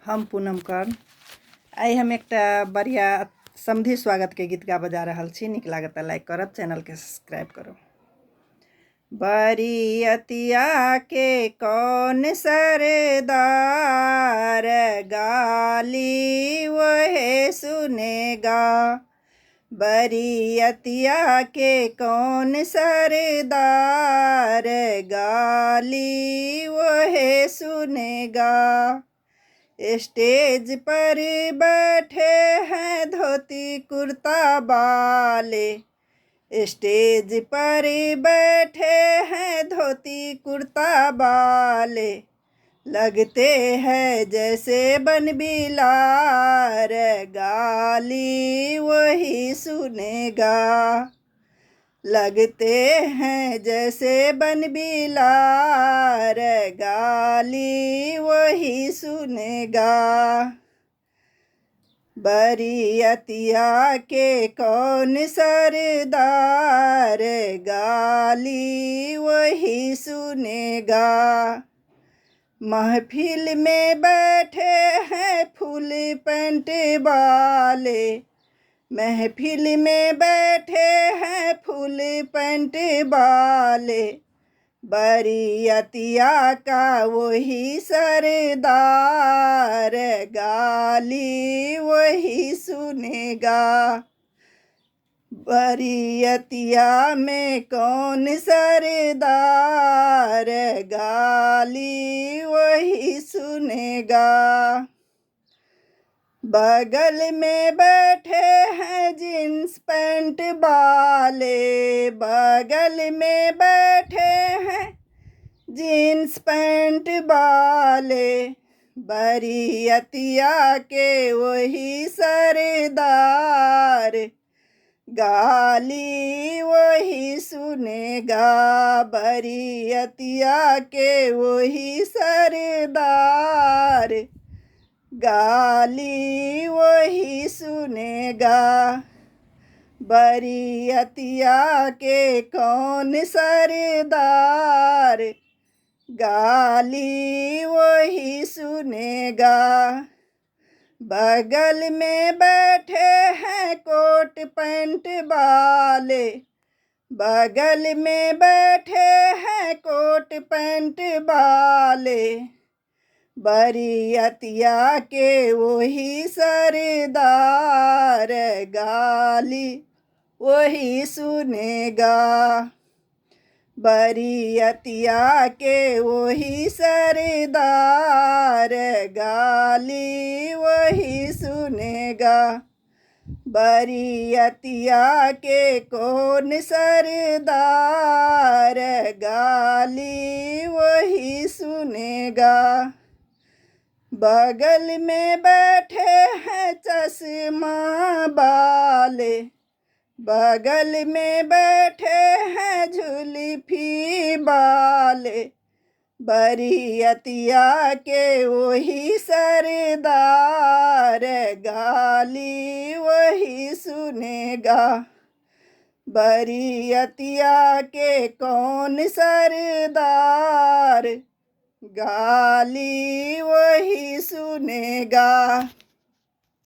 हम पूनम कर्ण आई हम एक बढ़िया समधी स्वागत के गीत गा बजा रहा छी। निक लागत लाइक करब, चैनल के सब्सक्राइब करो। बरियतिया के कौन सरदार गाली वह सुनेगा। बरियतिया के कौन सरदार गाली वह सुनेगा। स्टेज पर बैठे हैं धोती कुर्ता वाले, स्टेज पर बैठे हैं धोती कुर्ता वाले। लगते हैं जैसे बनबिलार गाली वही सुनेगा। लगते हैं जैसे बनबिलार गाली वही सुनेगा। बरियतिया के कौन सरदार गाली वही सुनेगा। महफिल में बैठे हैं फुल पैंट वाले, महफिल में बैठे हैं फुल पैंट वाले। बरियतिया का वही सरदार गाली वही सुनेगा। बरियतिया में कौन सरदार गाली वही सुनेगा। बगल में बैठे हैं जींस पैंट वाले, बगल में बैठे हैं जींस पैंट वाले। बरियतिया के वही सरदार गाली वही सुनेगा। बरियतिया के वही सरदार गाली वही सुनेगा। बरियतिया के कौन सरदार गाली वही सुनेगा। बगल में बैठे हैं कोट पैंट वाले, बगल में बैठे हैं कोट पैंट वाले। बरियतिया के वही सरदार गाली वही सुनेगा। बरियतिया के वही सरदार गाली वही सुनेगा। बरियतिया के कौन सरदार गाली वही सुनेगा। बगल में बैठे हैं चश्मा वाले, बगल में बैठे हैं जुल्फी वाले। बरियतिया के वही सरदार गाली वही सुनेगा। बरियतिया के कौन सरदार गाली वही सुनेगा।